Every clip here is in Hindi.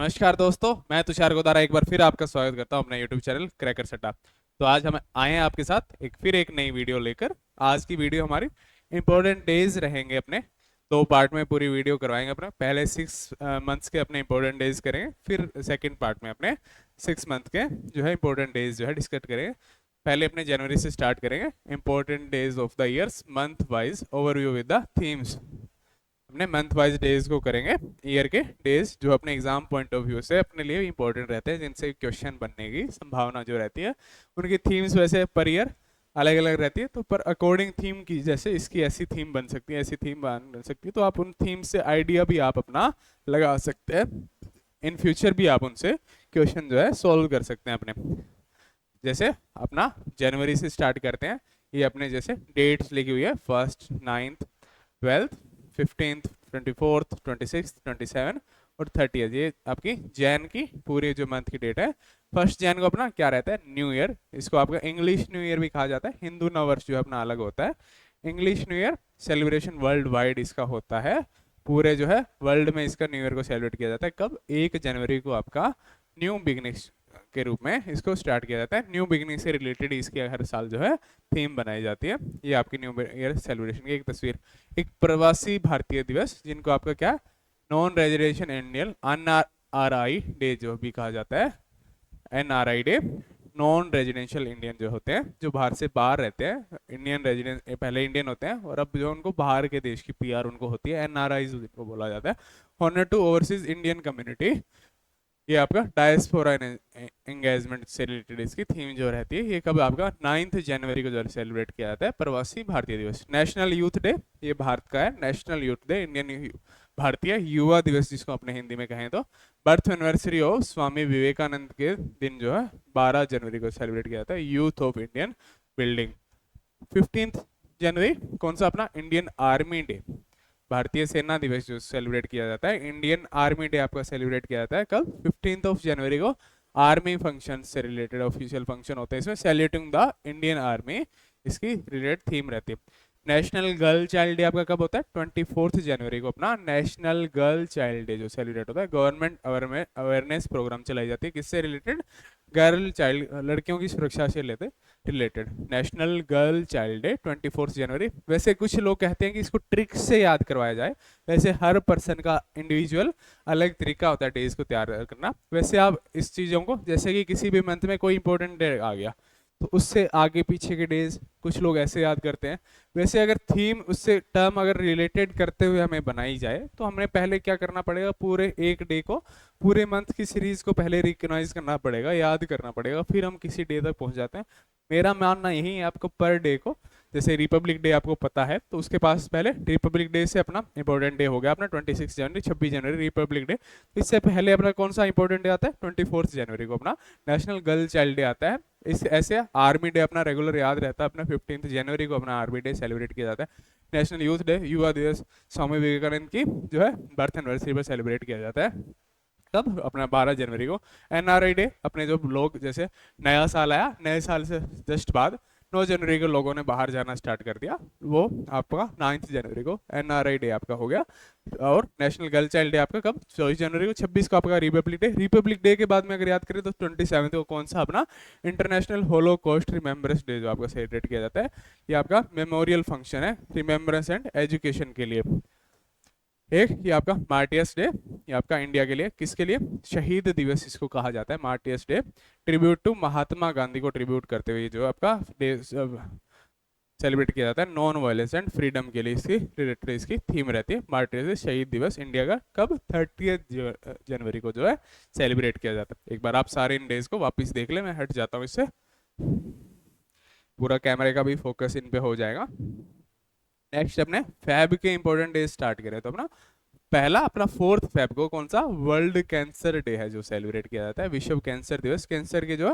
नमस्कार दोस्तों, मैं तुषार गोदारा एक बार फिर आपका स्वागत करता हूं अपने YouTube चैनल क्रैकर सट्टा। तो आज हम आए हैं आपके साथ एक नई वीडियो लेकर। आज की वीडियो हमारी इंपॉर्टेंट डेज रहेंगे। अपने दो पार्ट में पूरी वीडियो करवाएंगे। अपने पहले 6 मंथ्स के अपने इंपॉर्टेंट डेज करेंगे, फिर सेकंड पार्ट में अपने 6 मंथ के जो है इंपॉर्टेंट डेज जो है डिस्कस करेंगे। पहले अपने जनवरी से स्टार्ट करेंगे, important days of the years month wise overview with the themes. अपने मंथ वाइज डेज को करेंगे, ईयर के डेज जो अपने एग्जाम पॉइंट ऑफ व्यू से अपने लिए इंपॉर्टेंट रहते हैं, जिनसे क्वेश्चन बनने की संभावना जो रहती है। उनकी थीम्स वैसे पर ईयर अलग अलग रहती है, तो पर अकॉर्डिंग थीम की, जैसे इसकी ऐसी थीम बन सकती है, ऐसी थीम बन सकती है, तो आप उन थीम से आइडिया भी आप अपना लगा सकते हैं। इन फ्यूचर भी आप उनसे क्वेश्चन जो है सोल्व कर सकते हैं अपने। जैसे अपना जनवरी से स्टार्ट करते हैं। ये अपने जैसे डेट्स लिखी हुई है, 1st 9th 12th 15th 24th 26th 27 और 30th। ये आपकी जैन की पूरी जो मंथ की डेट है। 1st जैन को अपना क्या रहता है, न्यू ईयर। इसको आपका इंग्लिश न्यू ईयर भी कहा जाता है। हिंदू नववर्ष जो है अपना अलग होता है। English new year celebration world wide इसका होता है। पूरे जो है वर्ल्ड में इसका न्यू ईयर को सेलिब्रेट किया जाता है। कब? 1 जनवरी को आपका न्यू बिगनिंग्स के रूप में इसको स्टार्ट किया जाता है। न्यू बिगनिंग से रिलेटेड इसकी हर साल जो है थीम बनाई जाती है। ये आपकी न्यू ईयर सेलिब्रेशन की एक तस्वीर। एक प्रवासी भारतीय दिवस, जिनको आपका क्या, non residential Indian NRI day जो भी कहा जाता है। NRI day, non residential Indian जो होते हैं, जो बाहर से बाहर रहते हैं। इंडियन रेजिडेंस पहले इंडियन होते हैं और अब जो उनको बाहर के देश की PR उनको होती है, NRI जिनको बोला जाता है। Honour to overseas Indian community. ये आपका डायस्पोरा एंगेजमेंट से रिलेटेड इसकी थीम जो रहती है। ये कब? आपका 9 जनवरी को जो सेलिब्रेट किया जाता है, प्रवासी भारतीय दिवस। नेशनल यूथ डे, ये भारत का है। National youth day, Indian Bharatiya Yuva दिवस जिसको अपने हिंदी में कहें तो। Birth anniversary of Swami Vivekananda के दिन जो है 12 जनवरी को सेलिब्रेट किया जाता है, youth of Indian building. 15th जनवरी कौन सा? अपना इंडियन आर्मी डे, भारतीय सेना दिवस जो सेलिब्रेट किया जाता है। इंडियन आर्मी डे आपका सेलिब्रेट किया जाता है कब? 15 जनवरी को। आर्मी फंक्शन से रिलेटेड ऑफिशियल फंक्शन होते हैं इसमें, सैल्यूटिंग द इंडियन आर्मी इसकी रिलेटेड थीम रहती है। नेशनल गर्ल चाइल्ड डे आपका कब होता है? 24 जनवरी को अपना नेशनल गर्ल चाइल्ड डे जो सेलिब्रेट होता है। गवर्नमेंट अवेयरनेस प्रोग्राम चलाई जाती है, किससे रिलेटेड? गर्ल चाइल्ड, लड़कियों की सुरक्षा से related. National girl child day 24 जनवरी। वैसे कुछ लोग कहते हैं कि इसको ट्रिक से याद करवाया जाए, वैसे हर पर्सन का इंडिविजुअल अलग तरीका होता है डेज को तैयार करना। वैसे आप इस चीज़ों को, जैसे कि किसी भी मंथ में कोई इंपॉर्टेंट डे आ गया, तो उससे आगे पीछे के डेज कुछ लोग ऐसे याद करते हैं। वैसे अगर थीम उससे टर्म अगर रिलेटेड करते हुए हमें बनाई जाए, तो हमने पहले क्या करना पड़ेगा, पूरे एक डे को, पूरे मंथ की सीरीज को पहले रिकॉग्नाइज करना पड़ेगा, याद करना पड़ेगा, फिर हम किसी डे तक पहुंच जाते हैं। मेरा मानना यही है, आपको पर डे को, जैसे रिपब्लिक डे आपको पता है, तो उसके पास पहले रिपब्लिक डे से अपना इंपॉर्टेंट डे हो गया अपना 26 जनवरी, 26 जनवरी रिपब्लिक डे। तो इससे पहले अपना कौन सा इंपॉर्टेंट डे आता है? 24 जनवरी को अपना नेशनल गर्ल चाइल्ड डे आता है। इस ऐसे आर्मी डे अपना रेगुलर याद रहता है, अपना 15 जनवरी को अपना आर्मी डे सेलिब्रेट किया जाता है। नेशनल यूथ डे, युवा दिवस, स्वामी विवेकानंद की जो है बर्थ एनिवर्सरी पर सेलिब्रेट किया जाता है। कब? अपना 12 जनवरी को। NRI डे, अपने जो लोग, जैसे नया साल आया, नए साल से जस्ट बाद 9 जनवरी को लोगों ने बाहर जाना स्टार्ट कर दिया, वो आपका 9 जनवरी को NRI डे आपका हो गया। और नेशनल गर्ल चाइल्ड डे आपका कब? 24 जनवरी को। 26 को आपका रिपब्लिक डे। रिपब्लिक डे के बाद में अगर याद करें तो 27 को कौन सा? अपना इंटरनेशनल होलोकॉस्ट रिमेम्बरेंस डे जो आपका सेलिब्रेट किया जाता है। ये आपका मेमोरियल फंक्शन है रिमेम्बरेंस एंड एजुकेशन के लिए। एक ये आपका मार्टियर्स डे, ये आपका इंडिया के लिए, किसके लिए? शहीद दिवस इसको कहा जाता है, martyrs day. Tribute to Mahatma Gandhi को ट्रिब्यूट करते हुए जो आपका डे सेलिब्रेट किया जाता है। नॉन वायलेंस एंड फ्रीडम के लिए इसकी रिलेटेड इसकी थीम रहती है। मार्टियर्स डे, शहीद दिवस इंडिया का, कब? 30 जनवरी को जो है सेलिब्रेट किया जाता है। एक बार आप सारे इन डेज को वापस देख ले, मैं हट जाता हूँ इससे, पूरा कैमरे का भी फोकस इन पे हो जाएगा। नेक्स्ट अपने फैब के इंपॉर्टेंट डे स्टार्ट करें, तो अपना पहला अपना 4 फेब को कौन सा? वर्ल्ड कैंसर डे है जो सेलिब्रेट किया जाता है, विश्व कैंसर दिवस। कैंसर के जो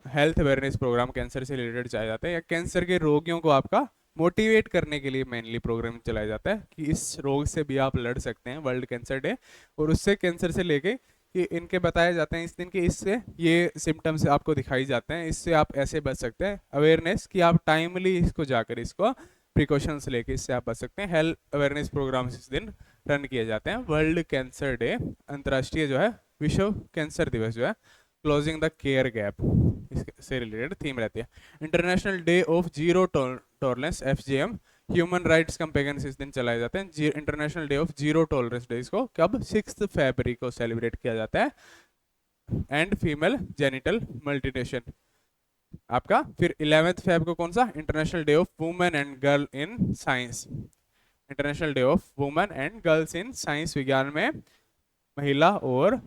हेल्थ अवेयरनेस प्रोग्राम कैंसर से रिलेटेड चलाए जाते हैं, या कैंसर के रोगियों को आपका मोटिवेट करने के लिए मेनली प्रोग्राम चलाया जाता है कि इस रोग से भी आप लड़ सकते हैं, वर्ल्ड कैंसर डे। और उससे कैंसर से लेके कि इनके बताए जाते हैं इस दिन के, इससे ये सिम्टम्स आपको दिखाई जाते हैं, इससे आप ऐसे बच सकते हैं। अवेयरनेस कि आप टाइमली इसको जाकर इसको प्रिकॉशंस लेके इससे आप बच सकते हैं। हेल्थ अवेयरनेस प्रोग्राम इस दिन रन किए जाते हैं। वर्ल्ड कैंसर डे, अंतर्राष्ट्रीय जो है विश्व कैंसर दिवस जो है क्लोजिंग द केयर गैप इससे रिलेटेड थीम रहती है। International day of zero tolerance FGM human rights campaigns इस दिन चलाए जाते हैं। International day of zero tolerance day इसको कब 6 फरवरी को सेलिब्रेट किया जाता है। एंड फीमेल जेनिटल मल्टीटेशन आपका फिर 11th फेब को कौन सा international day of women and girl in science. International day of women and girls in science विज्ञान में महिला और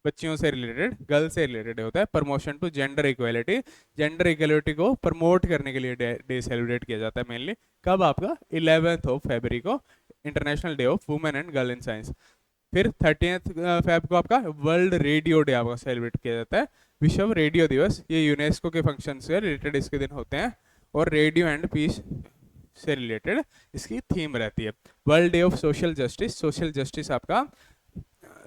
बच्चियों से रिलेटेड गर्ल से रिलेटेड होता है। Promotion to gender equality, gender equality को प्रमोट करने के लिए डे सेलिब्रेट किया जाता है मेनली कब आपका 11th फरवरी को international day of women and girl in science. फिर 30th फेब को आपका वर्ल्ड रेडियो डे आपका सेलिब्रेट किया जाता है, विश्व रेडियो दिवस। ये यूनेस्को के फंक्शन से रिलेटेड इसके दिन होते हैं और रेडियो एंड पीस से रिलेटेड इसकी थीम रहती है। World day of social justice, social justice आपका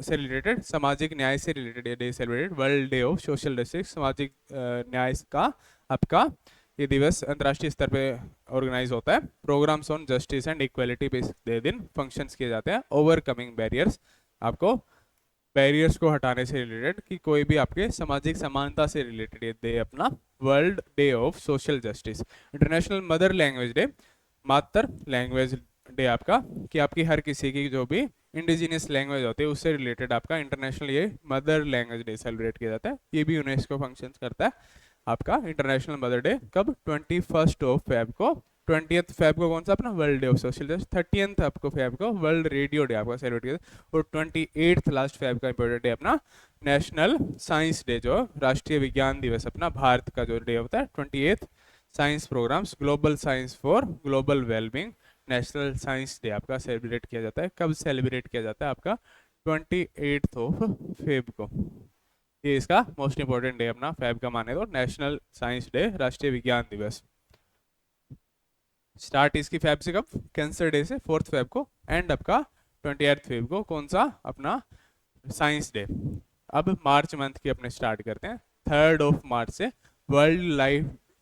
से रिलेटेड सामाजिक न्याय से रिलेटेड ये day celebrated. World day of social justice सामाजिक न्याय का आपका ये दिवस अंतर्राष्ट्रीय स्तर पे ऑर्गेनाइज होता है। Programmes on justice and equality पे इस दिन फंक्शंस किए जाते हैं। ओवरकमिंग बैरियर्स, आपको बैरियर्स को हटाने से रिलेटेड कि कोई भी आपके सामाजिक समानता से रिलेटेड ये डे अपना world day of social justice. International mother language day, मातृ लैंग्वेज डे आपका कि आपकी हर किसी की जो भी इंडिजिनियस लैंग्वेज होती है उससे रिलेटेड आपका इंटरनेशनल ये मदर लैंग्वेज डे सेलिब्रेट किया जाता है। ये भी यूनेस्को फंक्शंस करता है आपका इंटरनेशनल मदर डे कब 21 फेब को। 20th फेब को कौन सा अपना world day of social justice. 30th आपको फेब को वर्ल्ड रेडियो डे आपका सेलिब्रेट किया। और 28th लास्ट फेब का इंपॉर्टेंट डे अपना नेशनल साइंस डे जो राष्ट्रीय विज्ञान दिवस अपना भारत का जो डे होता है 28th। Science programmes, global science for global wellbeing, national science day आपका सेलिब्रेट किया जाता है। कब सेलिब्रेट किया जाता है आपका 28th फेब को। ये इसका मोस्ट इंपोर्टेंट डे अपना फेब का माने तो नेशनल साइंस डे, राष्ट्रीय विज्ञान दिवस। स्टार्ट इसकी फेब से कब, कैंसर डे से 4th फेब को। एंड आपका 28th फेब को कौन सा अपना साइंस डे। अब मार्च मंथ की अपने स्टार्ट करते हैं। 3rd मार्च से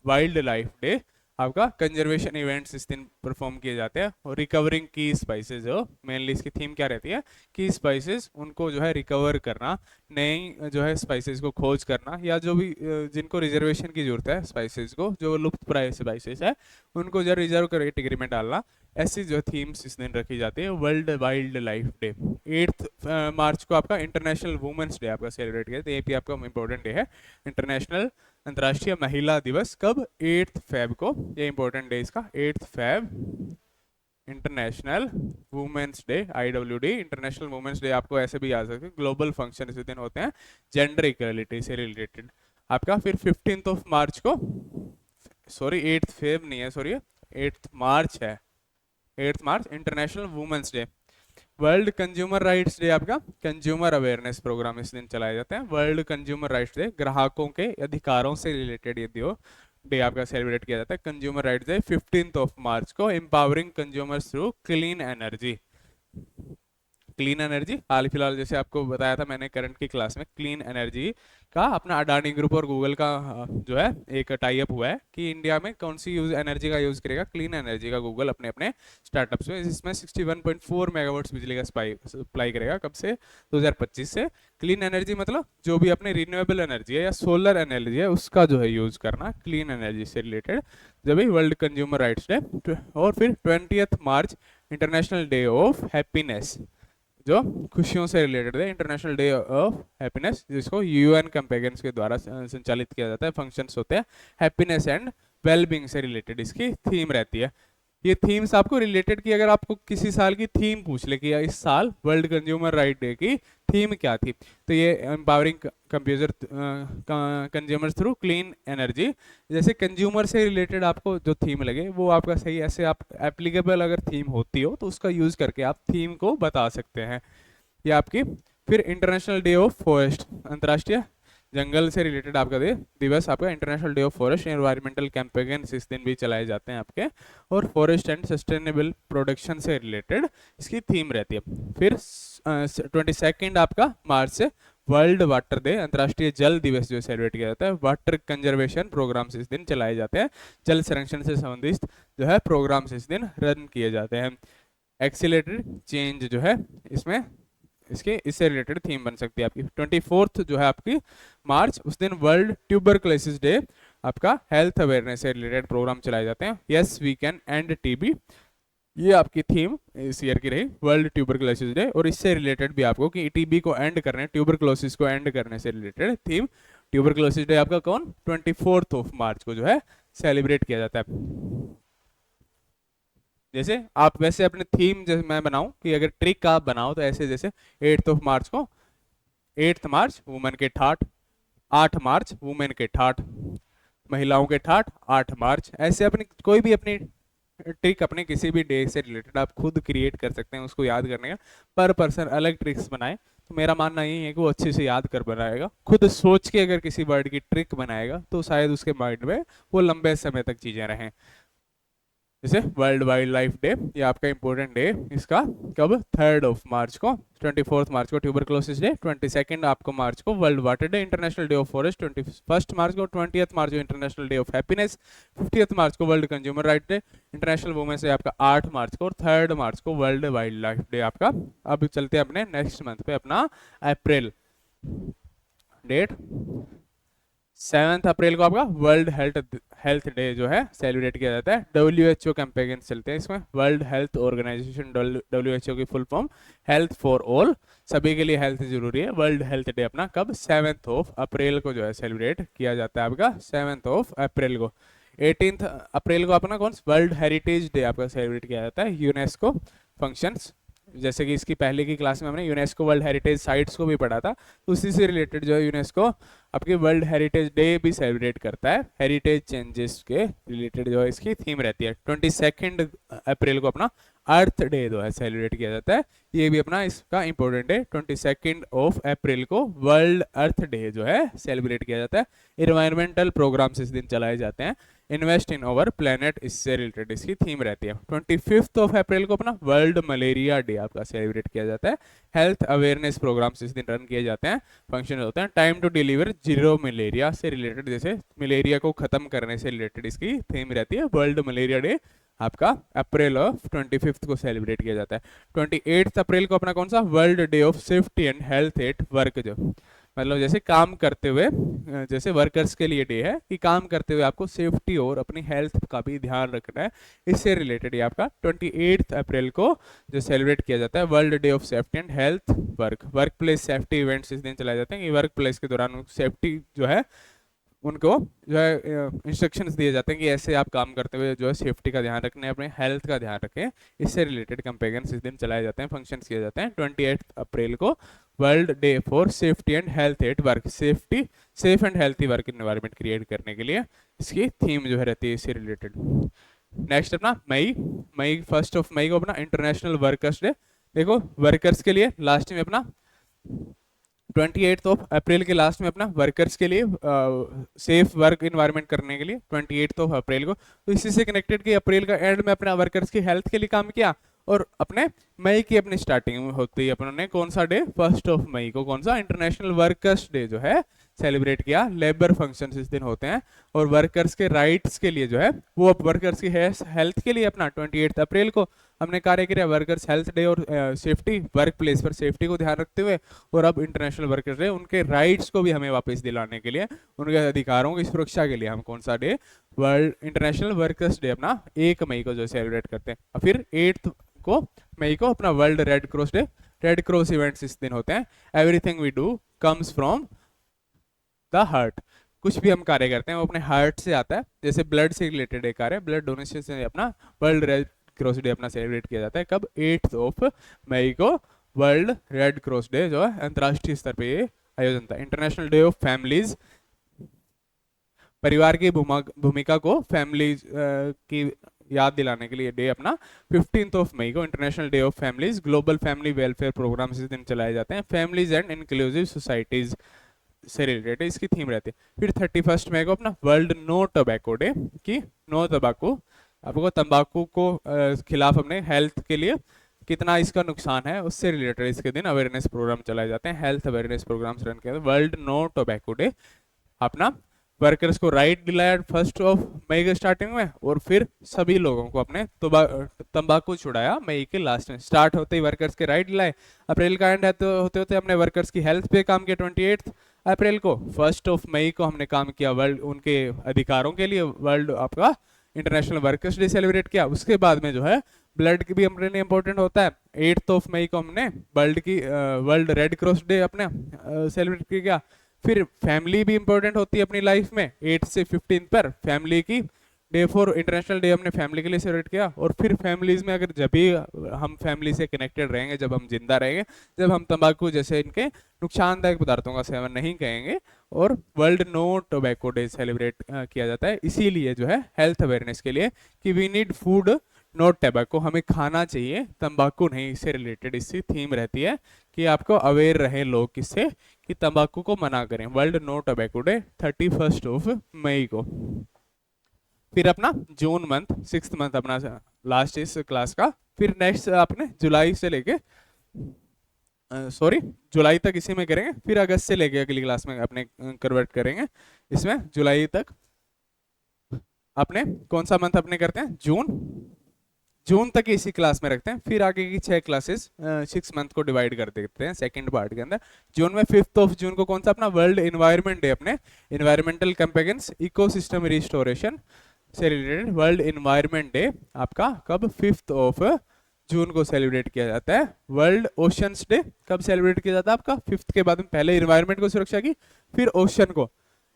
वाइल्ड लाइफ डे आपका कंजर्वेशन इवेंट्स इस दिन परफॉर्म किए जाते हैं। और रिकवरिंग की स्पाइसेस हो मेनली इसकी थीम क्या रहती है कि स्पाइसेस उनको जो है रिकवर करना, नई जो है स्पाइसेस को खोज करना, या जो भी जिनको रिजर्वेशन की जरूरत है स्पाइसेस को, जो लुप्त प्राय स्पाइसेस है उनको जो रिजर्व कैटेगरी में डालना, ऐसी जो थीम्स इस दिन रखी जाती है। World wild life day 8th मार्च को आपका इंटरनेशनल वुमेन्स डे आपका सेलिब्रेट किया, तो ये भी आपका इंपॉर्टेंट डे है। इंटरनेशनल अंतर्राष्ट्रीय महिला दिवस कब 8th फेब को, ये इंपॉर्टेंट डे इसका 8th Feb. International women's day IWD, international women's day आपको ऐसे भी याद सकते हैं। ग्लोबल फंक्शन इस दिन होते हैं जेंडर इक्वालिटी से रिलेटेड आपका। फिर 15th मार्च को, सॉरी 8th फेब नहीं है, सॉरी 8th मार्च है, 8th March international women's day. World consumer rights day आपका कंज्यूमर अवेयरनेस प्रोग्राम इस दिन चलाए जाते हैं। वर्ल्ड कंज्यूमर राइट्स डे ग्राहकों के अधिकारों से रिलेटेड ये डे आपका सेलिब्रेट किया जाता है। Consumer rights day 15th March को। Empowering consumers through clean energy, clean energy हाल फिलहाल जैसे आपको बताया था मैंने करंट की क्लास में, क्लीन एनर्जी का अपना अडानी ग्रुप और गूगल का जो है एक टाई अप हुआ है कि इंडिया में कौन सी एनर्जी का यूज करेगा, क्लीन एनर्जी का गूगल अपने अपने स्टार्टअप्स में। इसमें 61.4 मेगावाट्स बिजली का सप्लाई करेगा कब से 2025 से। क्लीन एनर्जी मतलब जो भी अपने रिन्यूएबल एनर्जी है या सोलर एनर्जी है उसका जो है यूज करना, क्लीन एनर्जी से रिलेटेड जब भी वर्ल्ड कंज्यूमर राइट्स डे। और फिर 20th March international day of happiness, जो खुशियों से रिलेटेड है, इंटरनेशनल डे ऑफ हैप्पीनेस, जिसको UN कैंपेन्स के द्वारा संचालित किया जाता है। फंक्शंस होते हैं हैप्पीनेस एंड वेलबींग से रिलेटेड इसकी थीम रहती है। ये थीम्स आपको रिलेटेड की अगर आपको किसी साल की थीम पूछ ले कि इस साल वर्ल्ड कंज्यूमर राइट डे की थीम क्या थी, तो ये empowering consumers through clean energy. जैसे कंज्यूमर से रिलेटेड आपको जो थीम लगे वो आपका सही, ऐसे आप एप्लीकेबल अगर थीम होती हो तो उसका यूज करके आप थीम को बता सकते हैं। ये आपकी फिर इंटरनेशनल डे ऑफ फॉरेस्ट, अंतर्राष्ट्रीय जंगल से रिलेटेड आपका दिवस आपका international day of forest. Environmental campaigns इस दिन भी चलाए जाते हैं आपके। और फॉरेस्ट एंड सस्टेनेबल प्रोडक्शन से रिलेटेड इसकी थीम रहती है। फिर 22 आपका मार्च से वर्ल्ड वाटर डे, अंतर्राष्ट्रीय जल दिवस जो सेलिब्रेट किया जाता है। वाटर कंजर्वेशन प्रोग्राम्स इस दिन चलाए जाते हैं, जल संरक्षण से संबंधित जो है प्रोग्राम्स इस दिन रन किए जाते हैं। एक्सीलरेटेड चेंज जो है इसमें इससे रिलेटेड थीम बन सकती है आपकी। 24 जो है आपकी मार्च, उस दिन वर्ल्ड ट्यूबरक्लोसिस डे, आपका हेल्थ अवेयरनेस से रिलेटेड प्रोग्राम चलाए जाते हैं। Yes we can end TB, ये आपकी थीम इस ईयर की रही, वर्ल्ड ट्यूबरक्लोसिस डे। और इससे रिलेटेड भी आपको कि टीबी को एंड करने, ट्यूबरक्लोसिस को एंड करने से रिलेटेड थीम, ट्यूबरक्लोसिस डे आपका कौन 24 मार्च को जो है सेलिब्रेट किया जाता है। जैसे आप वैसे अपने थीम जैसे मैं बनाऊं कि अगर ट्रिक आप बनाओ तो ऐसे, जैसे 8 मार्च को, 8 मार्च वुमेन के ठाठ, 8 मार्च वुमेन के ठाठ, महिलाओं के ठाठ 8 मार्च, ऐसे अपनी कोई भी अपनी ट्रिक अपने किसी भी डे से रिलेटेड आप खुद क्रिएट कर सकते हैं उसको याद करने का। पर पर्सन अलग ट्रिक्स बनाए तो मेरा मानना यही है कि वो अच्छे से याद कर बनाएगा। खुद सोच के अगर किसी वर्ड की ट्रिक बनाएगा तो शायद उसके माइंड में वो लंबे समय तक चीजें रहें। जैसे वर्ल्ड वाइल्ड लाइफ डे, ये आपका इंपॉर्टेंट डे, इसका कब 3 मार्च को, 24 मार्च को ट्यूबरक्लोसिस डे, 22 मार्च को world water day, international day of forest 21 मार्च को, 20 मार्च को इंटरनेशनल डे ऑफ हैप्पीनेस, 50 मार्च को world consumer right day, international women's day आपका 8 मार्च को, और 3 मार्च को वर्ल्ड वाइल्ड लाइफ डे आपका। अब चलते हैं अपने नेक्स्ट मंथ पे, अपना अप्रैल डेट, 7 अप्रैल को आपका वर्ल्ड हेल्थ डे जो है सेलिब्रेट किया जाता है। WHO कैंपेन चलते हैं इसमें, वर्ल्ड हेल्थ ऑर्गेनाइजेशन, WHO की full form health for all, सभी के लिए हेल्थ जरूरी है। वर्ल्ड हेल्थ डे अपना कब 7 अप्रैल को जो है सेलिब्रेट किया जाता है आपका, 7 अप्रैल को। 18 अप्रैल को अपना कौन वर्ल्ड हेरिटेज डे आपका सेलिब्रेट किया जाता है। यूनेस्को फंक्शंस, जैसे कि इसकी पहले की क्लास में हमने यूनेस्को वर्ल्ड हेरिटेज साइट्स को भी पढ़ा था, तो उसी से रिलेटेड जो है यूनेस्को आपकी वर्ल्ड हेरिटेज डे भी सेलिब्रेट करता है। हेरिटेज चेंजेस के रिलेटेड जो है इसकी थीम रहती है। 22 अप्रैल को अपना अर्थ डे जो है सेलिब्रेट किया जाता है, ये भी अपना इसका इंपॉर्टेंट है। 22 अप्रैल को वर्ल्ड अर्थ डे जो है सेलिब्रेट किया जाता है। इन्वायरमेंटल प्रोग्राम्स इस दिन चलाए जाते हैं। इन्वेस्ट इन अवर प्लेनेट, इससे रिलेटेड इसकी थीम रहती है। 25 अप्रैल को अपना वर्ल्ड मलेरिया डे आपका सेलिब्रेट किया जाता है। हेल्थ अवेयरनेस प्रोग्राम्स इस दिन रन किए जाते हैं, फंक्शन होते हैं। Time to deliver zero malaria से रिलेटेड, जैसे मलेरिया को खत्म करने से रिलेटेड इसकी थीम रहती है। वर्ल्ड मलेरिया डे आपका अप्रैल ऑफ 25 को सेलिब्रेट किया जाता है। 28 अप्रैल को अपना कौन सा world day of safety and health at work, जो मतलब जैसे काम करते हुए, जैसे वर्कर्स के लिए डे है कि काम करते हुए आपको सेफ्टी और अपनी हेल्थ का भी ध्यान रखना है, इससे रिलेटेड ये आपका 28 अप्रैल को जो सेलिब्रेट किया जाता है world day of safety and health work place safety events इस दिन चलाए जाते हैं कि वर्क प्लेस के दौरान सेफ्टी जो है उनको जो है इंस्ट्रक्शंस दिए जाते हैं कि ऐसे आप काम करते हुए जो है सेफ्टी का ध्यान रखना है, अपने हेल्थ का ध्यान रखें, इससे रिलेटेड कैंपेन्स इस दिन चलाए जाते हैं, फंक्शंस किए जाते हैं। 28 अप्रैल को world day for safety and health at work, safe and healthy work environment create करने के लिए इसकी थीम जो है रहती है इससे रिलेटेड। नेक्स्ट अपना मई 1 मई को अपना इंटरनेशनल वर्कर्स डे। देखो वर्कर्स के लिए लास्ट में अपना 28 अप्रैल के लास्ट में अपना वर्कर्स के लिए सेफ वर्क इन्वायरमेंट करने के लिए 28 अप्रैल को, तो इसी से कनेक्टेड कि अप्रैल का एंड में अपना वर्कर्स की हेल्थ के लिए काम किया, और अपने मई की अपनी स्टार्टिंग में होती है अपने कौन सा डे 1 मई को कौन सा इंटरनेशनल वर्कर्स डे जो है सेलिब्रेट किया। लेबर फंक्शंस इस दिन होते हैं, और वर्कर्स के राइट्स के लिए जो है वो वर्कर्स की हेल्थ के लिए अपना 28 अप्रैल को हमने कार्य किया वर्कर्स हेल्थ डे और सेफ्टी वर्क प्लेस पर सेफ्टी को ध्यान रखते हुए। और अब इंटरनेशनल वर्कर्स डे उनके राइट्स को भी हमें वापस दिलाने के लिए, उनके अधिकारों की सुरक्षा के लिए हम कौन सा day world international workers day अपना 1 मई को जो सेलिब्रेट करते हैं। फिर 8 मई को अपना world red cross day, red cross events इस दिन होते हैं। Everything we do comes from the heart, कुछ भी हम कार्य करते हैं वो अपने हार्ट से आता है, जैसे ब्लड से रिलेटेड एक कार्य, ब्लड डोनेशन से अपना वर्ल्ड रेड क्रॉस डे अपना सेलिब्रेट किया जाता है। कब 8 मई को वर्ल्ड रेड क्रॉस डे जो है अंतर्राष्ट्रीय स्तर पे ये आयोजन था। इंटरनेशनल डे ऑफ फैमिलीज, परिवार की भूमिका को फैमिलीज की याद दिलाने के लिए डे अपना 15 मई को international day of families, global family welfare program इस दिन चलाए जाते हैं। फैमिलीज एंड इंक्लूसिव सोसाइटीज से रिलेटेड इसकी थीम रहती है। फिर 31 मई को अपना वर्ल्ड नो टोबैको डे, की नो तंबाकू, आपको तंबाकू को खिलाफ अपने हेल्थ के लिए कितना इसका नुकसान है उससे रिलेटेड इसके दिन अवेयरनेस प्रोग्राम चलाए जाते हैं, हेल्थ अवेयरनेस प्रोग्राम्स रन किए। वर्ल्ड नो टोबैको डे अपना वर्कर्स को राइट दिलाया 1 मई के स्टार्टिंग में, और फिर सभी लोगों को अपने तंबाकू छुड़ाया मई के लास्ट में। स्टार्ट होते ही वर्कर्स के राइट दिलाए, अप्रैल का एंड होते होते हमने वर्कर्स की हेल्थ पे काम किया 28 अप्रैल को। 1 मई को हमने काम किया वर्ल्ड उनके अधिकारों के लिए, वर्ल्ड आपका इंटरनेशनल वर्कर्स डे सेलिब्रेट किया। उसके बाद में जो है ब्लड की भी हमारे लिए इंपॉर्टेंट होता है। 8 मई को हमने वर्ल्ड रेड क्रॉस डे अपने सेलिब्रेट किया। फिर फैमिली भी इंपॉर्टेंट होती है अपनी लाइफ में, 8 से 15 पर फैमिली की डे फॉर इंटरनेशनल डे हमने फैमिली के लिए सेलिब्रेट किया। और फिर फैमिलीज में अगर जब भी हम फैमिली से कनेक्टेड रहेंगे, जब हम जिंदा रहेंगे, जब हम तंबाकू जैसे इनके नुकसानदायक पदार्थों का सेवन नहीं करेंगे। और world no tobacco day celebrate किया जाता है इसीलिए जो है हेल्थ अवेयरनेस के लिए, कि वी नीड फूड नॉट टैबाको, हमें खाना चाहिए तंबाकू नहीं। इससे रिलेटेड इसकी थीम रहती है कि आपको अवेयर रहे लोग किससे, कि तंबाकू को मना करें। वर्ल्ड नो टोबैको डे 31 मई को। फिर अपना जून मंथ 6th मंथ अपना लास्ट इस क्लास का। फिर नेक्स्ट अपने जुलाई से लेके जुलाई तक इसी में करेंगे। फिर अगस्त से लेके अगली क्लास में अपने कन्वर्ट करेंगे इसमें। जुलाई तक अपने कौन सा मंथ अपने करते हैं, जून तक इसी क्लास में रखते हैं। फिर आगे की 6 क्लासेस 6 मंथ को डिवाइड कर देते हैं सेकंड पार्ट के अंदर। जून में 5 जून को कौन सा अपना वर्ल्ड एनवायरनमेंट डे, अपने एनवायरमेंटल कैंपेन्स इकोसिस्टम रिस्टोरेशन से रिलेटेड वर्ल्ड एनवायरनमेंट डे आपका कब 5 जून को सेलिब्रेट किया जाता है। वर्ल्ड ओशंस डे कब सेलिब्रेट किया जाता है आपका 5 के बाद में, पहले एनवायरनमेंट को सुरक्षा की, फिर ओशन को।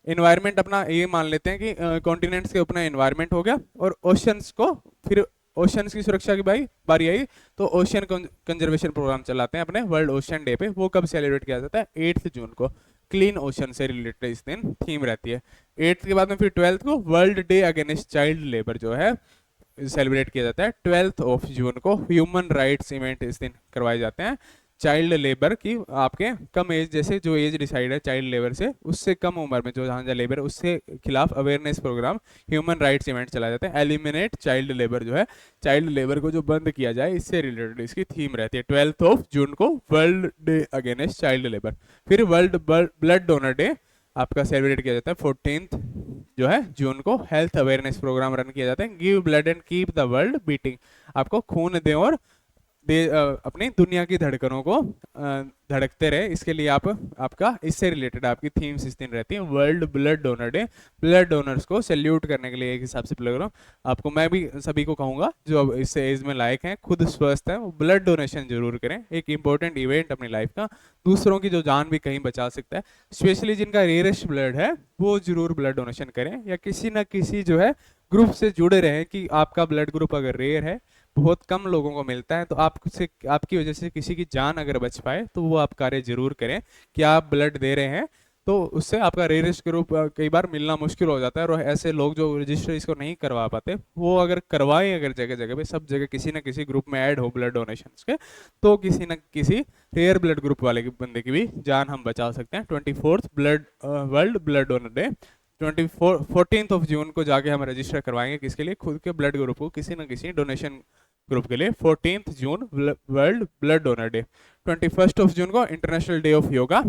एनवायरनमेंट अपना ये मान लेते हैं कि कॉन्टिनेंट्स के अपना एनवायरनमेंट हो गया, और ओशंस को फिर ओशंस की सुरक्षा की बारी आई तो ओशन कंजर्वेशन प्रोग्राम चलाते हैं अपने वर्ल्ड ओशन डे पे। वो कब सेलिब्रेट किया जाता है 8 जून को। क्लीन ओशन से रिलेटेड इस दिन थीम रहती है। 8 के बाद में फिर 12 को world day against child labour जो है सेलिब्रेट किया जाता है। 12 जून को ह्यूमन राइट्स इवेंट इस दिन करवाए जाते हैं। चाइल्ड लेबर की आपके कम एज, जैसे जो एज डिसाइड है चाइल्ड लेबर से, उससे कम उम्र में जो जहाँ लेबर है उससे खिलाफ awareness program human rights event चलाए जाते हैं। एलिमिनेट चाइल्ड लेबर जो है, चाइल्ड लेबर को जो बंद किया जाए, इससे रिलेटेड इसकी थीम रहती है। 12 जून को world day against child labour. फिर वर्ल्ड ब्लड डोनर डे आपका सेलिब्रेट किया जाता है 14 जो है जून को। हेल्थ अवेयरनेस प्रोग्राम रन किया जाता है। Give blood and keep the world beating, आपको खून दें और अपनी दुनिया की धड़कनों को धड़कते रहे, इसके लिए आपका इससे रिलेटेड आपकी थीम्स इस दिन रहती है। World blood donor day, blood donors को सैल्यूट करने के लिए एक हिसाब से प्रोग्राम आपको मैं भी सभी को कहूंगा जो अब इस एज में लायक हैं, खुद स्वस्थ हैं, वो ब्लड डोनेशन जरूर करें। एक इंपॉर्टेंट इवेंट अपनी लाइफ का, दूसरों की जो जान भी कहीं बचा सकता है। स्पेशली जिनका रेयरेस्ट ब्लड है वो जरूर ब्लड डोनेशन करें, या किसी ना किसी जो है ग्रुप से जुड़े रहें कि आपका ब्लड ग्रुप अगर रेयर है, बहुत कम लोगों को मिलता है, तो आपकी वजह से किसी की जान अगर बच पाए तो वो आप कार्य जरूर करें कि आप ब्लड दे रहे हैं। तो उससे आपका रेयरेस्ट ग्रुप कई बार मिलना मुश्किल हो जाता है, और ऐसे लोग जो रजिस्टर इसको नहीं करवा पाते वो अगर करवाएं, अगर जगह जगह पे सब जगह किसी ना किसी ग्रुप में ऐड हो ब्लड डोनेशंस के, तो किसी ना किसी रेयर ब्लड ग्रुप वाले बंदे की भी जान हम बचा सकते हैं। 24 वर्ल्ड ब्लड डोनर डे 14 जून को जाके हम रजिस्टर करवाएंगे किसके लिए, खुद के ब्लड ग्रुप को किसी ना किसी डोनेशन ग्रुप के लिए। 14 June world blood donor day. 21 जून को international day of yoga,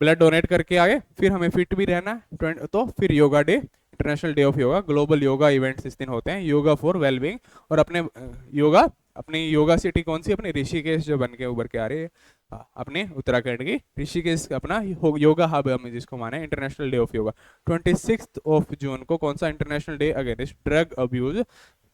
blood donate करके आगे फिर हमें फिट भी रहना है, तो फिर yoga day, international day of yoga. Global yoga events इस दिन होते हैं, योगा फॉर वेलबींग। और अपनी योगा सिटी कौन सी, अपनी ऋषिकेश जो बन के उभर के आ रही है अपने उत्तराखंड की, ऋषिकेश अपना योगा हब हम जिसको माने, इंटरनेशनल डे ऑफ योगा। 26 जून को कौन सा international day against drug abuse,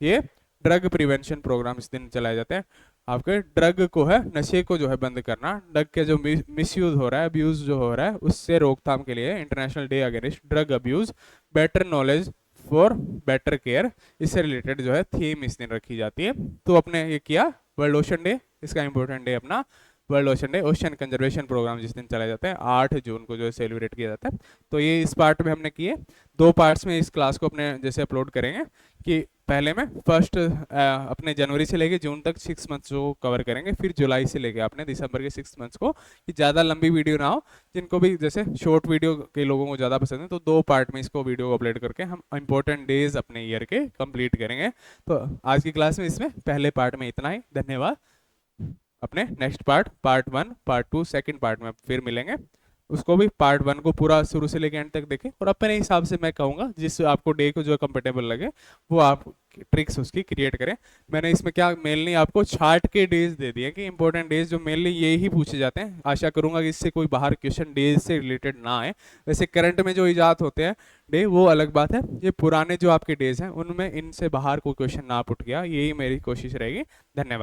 ये ड्रग प्रिवेंशन प्रोग्राम इस दिन चलाए जाते हैं। आपके ड्रग को है, नशे को जो है बंद करना, ड्रग के जो मिसयूज हो रहा है, अब्यूज जो हो रहा है, उससे रोकथाम के लिए international day against drug abuse. Better knowledge for better care, इससे रिलेटेड जो है थीम इस दिन रखी जाती है। तो अपने ये किया वर्ल्ड ओशन डे, इसका इंपॉर्टेंट डे अपना world ocean day. Ocean conservation program जिस दिन चलाया जाता है 8 जून को जो सेलिब्रेट किया जाता है। तो ये इस पार्ट में हमने किए, 2 पार्ट्स में इस क्लास को अपने जैसे अपलोड करेंगे कि पहले में फर्स्ट अपने जनवरी से लेके जून तक 6 मंथ्स को कवर करेंगे, फिर जुलाई से लेके अपने दिसंबर के 6 मंथ्स को, कि ज़्यादा लंबी वीडियो ना हो, जिनको भी जैसे शॉर्ट वीडियो के लोगों को ज़्यादा पसंद है, तो 2 पार्ट में इसको वीडियो को अपलोड करके हम इंपॉर्टेंट डेज अपने ईयर के कंप्लीट करेंगे। तो आज की क्लास में इसमें पहले पार्ट में इतना ही, धन्यवाद। अपने next part 1 part 2 second part में फिर मिलेंगे, उसको भी पार्ट 1 को पूरा शुरू से लेकर एंड तक देखें, और अपने हिसाब से मैं कहूँगा जिस आपको डे को जो कंफर्टेबल लगे वो आप ट्रिक्स उसकी क्रिएट करें। मैंने इसमें क्या मेनली आपको चार्ट के डेज दे दिए कि इंपॉर्टेंट डेज जो मेनली ये ही पूछे जाते हैं। आशा करूंगा कि इससे कोई बाहर क्वेश्चन डेज से रिलेटेड ना आए। वैसे करंट में जो इजाद होते हैं डे वो अलग बात है, ये पुराने जो आपके डेज हैं उनमें इनसे बाहर कोई क्वेश्चन ना पुट गया, यही मेरी कोशिश रहेगी। धन्यवाद।